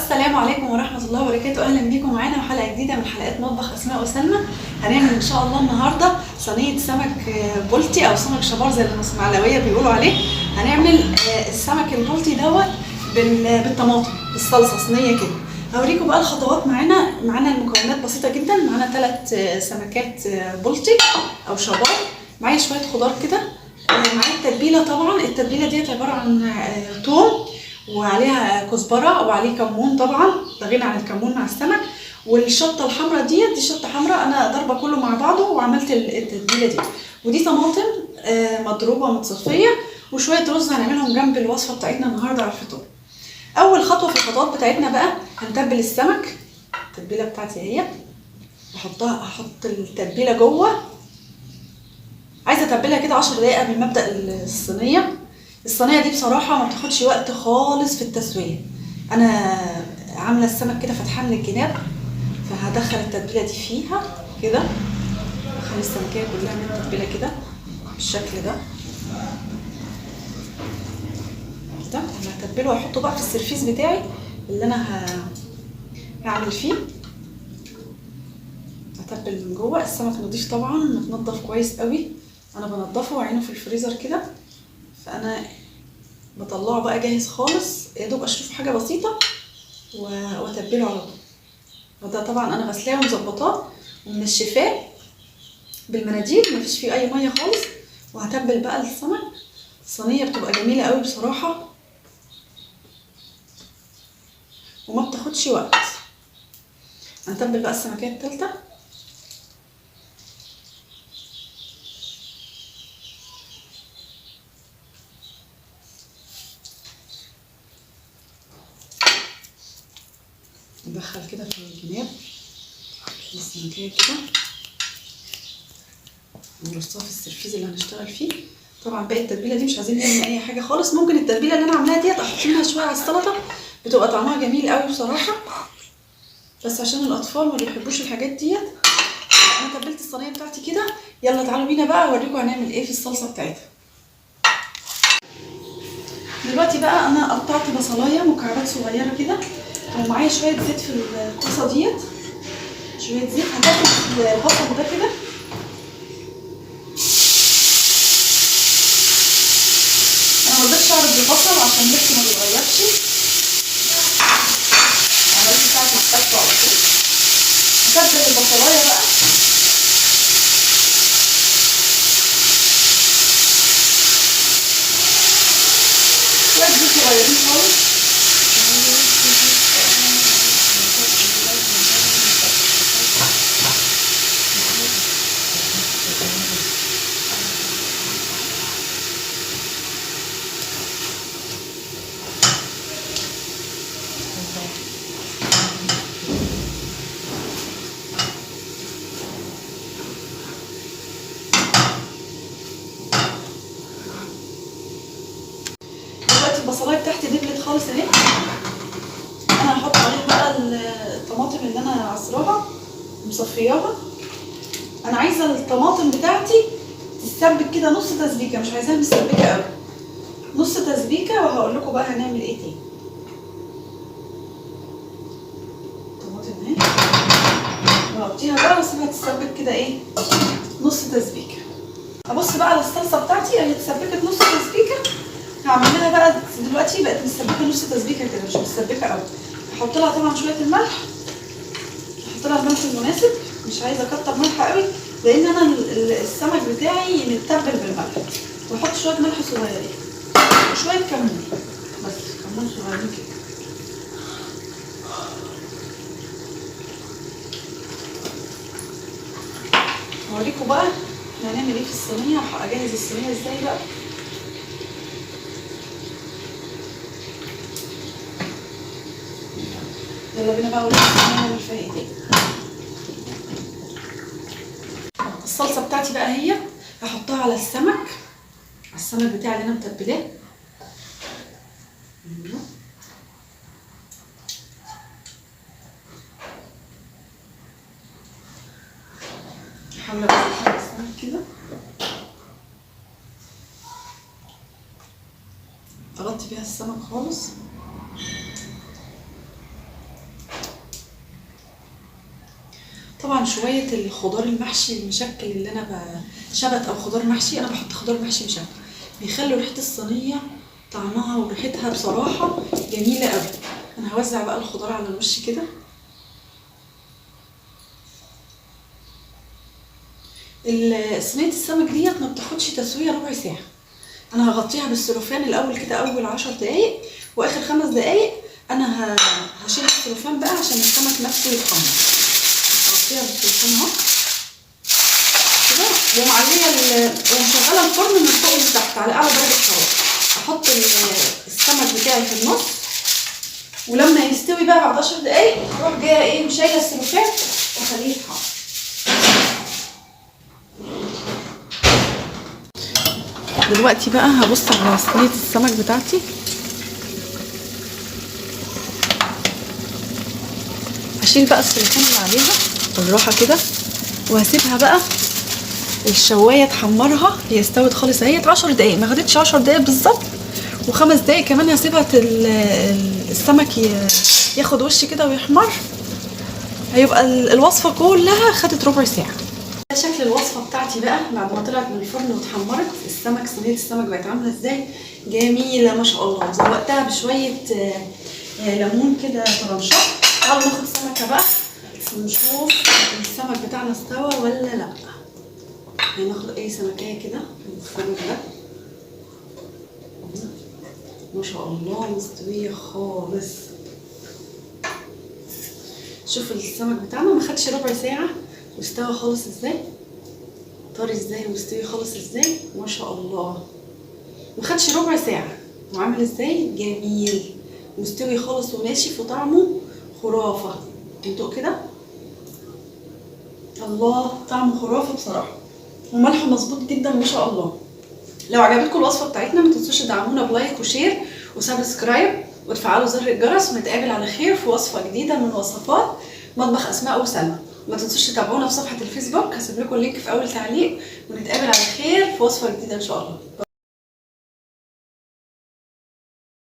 السلام عليكم ورحمة الله وبركاته. أهلا بيكم معانا في حلقة جديدة من حلقات مطبخ أسماء وسلمى. هنعمل إن شاء الله النهاردة صينية سمك بلطي أو سمك شبار زي الإسماعيلاوية بيقولوا عليه. هنعمل السمك البلطي دوت بالطماطم بالصلصة، صينية كده. هوريكم بقى الخطوات. معانا المكونات بسيطة جدا. معانا 3 سمكات بلطي أو شبار، معايا شوية خضار كده، معايا التتبيلة. طبعا التتبيلة ديت عبارة عن توم وعليها كزبره وعليه كمون، طبعا ده غني عن الكمون مع السمك. والشطه الحمراء دي شطه حمراء انا ضربه كله مع بعضه وعملت التتبيله دي. ودي طماطم مضروبه متصفيه، وشويه رز هنعملهم جنب الوصفه بتاعتنا النهارده على الفطار. اول خطوه في الخطوات بتاعتنا بقى هنتبل السمك. التتبيله بتاعتي اهي، هحط التتبيله جوه. عايزه اتبلها كده 10 دقايق قبل ما ابدا الصينيه دي بصراحه ما بتاخدش وقت خالص في التسويه. انا عامله السمك كده فتحان من الجناب، فهدخل التتبيله دي فيها كده، اخلي السمكيه كلها من التتبيله كده بالشكل ده كده. انا هتبله واحطه بقى في السرفيس بتاعي اللي انا هعمل فيه. هتبل من جوه. السمك نضيف طبعا، متنضف كويس قوي. انا بنضفه وعينه في الفريزر كده، فانا بطلعه بقى جاهز خالص، يا دوب اشوف حاجه بسيطه واتبله على طول. وده طبعا انا غسلاه ومظبطاه ومنشفاه بالمناديل، مفيش فيه اي ميه خالص. وهتبل بقى السمك. الصينيه بتبقى جميله قوي بصراحه وما بتاخدش وقت. هنتبل بقى السمكيه الثالثه. ندخل كده في الجناب السمكية كده ونرصها في السرفيز اللي هنشتغل فيه. طبعا باقي التتبيله دي مش عايزين نعمل اي حاجه خالص. ممكن التتبيله اللي انا عاملاها ديت احط منها شويه على السلطه، بتبقى طعمها جميل قوي بصراحه، بس عشان الاطفال ما بيحبوش الحاجات ديت. انا تبلت الصينيه بتاعتي كده. يلا تعالوا بينا بقى اوريكم هنعمل ايه في الصلصه بتاعتها. دلوقتي بقى انا قطعت بصلايه مكعبات صغيره كده، ومعايا شويه زيت في الطاسه ديت. شويه زيت هدخل البصل ده كده. انا مرضتش اعرض البصل عشان لسه ما بيتغيرش. عملت ساعه محتاجته على طول. هتبل البصلايه بقى. شويه زيت صغيرين خالص. البصلايه بتاعتي دبلت خالص اهي. انا هحط عليها بقى الطماطم اللي انا عصراها مصفياها. انا عايزه الطماطم بتاعتي تتسبك كده نص تسبيكه، مش عايزاها مسبكه قوي، نص تسبيكه. وهقول لكم بقى هنعمل ايه تاني. الطماطم اهي نغطيها بقى واسيبها تتسبك كده ايه نص تسبيكه. ابص بقى على الصلصه بتاعتي اللي اتسبكت نص تسبيكه. هعمل لها بقى دلوقتي بقت مسبكه نص تسبيكه كده، مش مسبكه قوي. هحط لها طبعا شويه الملح. هحط لها الملح المناسب، مش عايزه اكتر ملح قوي لان انا السمك بتاعي متبل بالملح. واحط شويه ملح صغيرين وشويه كمون، بس كمون صغيرين كده. هوريكم بقى احنا هنعمل ايه في الصينيه. هجهز الصينيه ازاي بقى. يلا بينا بقى اوريكم هنعمل فيها ايه تاني. الصلصه بتاعتي بقى هي هحطها على السمك بتاعي اللي انا متبلاه. هحاول اسيح السمك كده، اغطي بيها السمك خالص. طبعا شويه الخضار المحشي المشكل اللي انا شبت او خضار محشي، انا بحط خضار محشي مشكل بيخلوا ريحه الصينيه طعمها وريحتها بصراحه جميله قوي. انا هوزع بقى الخضار على الوش كده. صينيه السمك ديت ما بتاخدش تسويه ربع ساعه. انا هغطيها بالسلوفان الاول كده اول 10 دقايق، واخر 5 دقايق انا هشيل السلوفان بقى عشان السمك نفسه يتحمر. هغطيها بالسلوفان اهو كده، ومعليه ومشغله الفرن من فوق لتحت على اعلى درجه حراره. احط السمك بتاعي في النص، ولما يستوي بقى بعد 10 دقايق اروح جايه ايه وشايله السلوفان واخليه يتحمر. دلوقتي بقى هبص على صينيه السمك بتاعتي. هشيل بقى السلوفان اللي عليها بالراحه كده، وهسيبها بقى الشوايه تحمرها. هي استوت خالص اهيت 10 دقايق، ما خدتش 10 دقايق بالظبط، و5 دقايق كمان هسيبها السمك ياخد وش كده ويحمر. هيبقى الوصفه كلها خدت ربع ساعه. ده شكل الوصفه بتاعتي بقى بعد ما طلعت من الفرن واتحمرت. السمك صينيه السمك بقت عامله ازاي، جميله ما شاء الله. زوقتها بشويه ليمون كده طرنشات. تعالوا ناخد سمكه بقى ونشوف السمك بتاعنا استوى ولا لا. هناخد اي سمكيه كده من السمك ده. ما شاء الله مستويه خالص. شوف السمك بتاعنا ما خدش ربع ساعه واستوى خالص ازاي، طري ازاي ومستوي خالص ازاي، ما شاء الله. ما خدش ربع ساعه وعامل ازاي جميل مستوي خالص وناشف وطعمه خرافه. ندوق كده. الله، طعمه خرافه بصراحه، وملحه مظبوط جدا ما شاء الله. لو عجبتكم الوصفه بتاعتنا ما تنسوش تدعمونا بلايك وشير وسبسكرايب وتفعلوا زر الجرس، ونتقابل على خير في وصفه جديده من وصفات مطبخ اسماء وسلمى. ما تنسوش تتابعونا في صفحه الفيسبوك، هسيب لكم اللينك في اول تعليق، ونتقابل على خير في وصفه جديده ان شاء الله.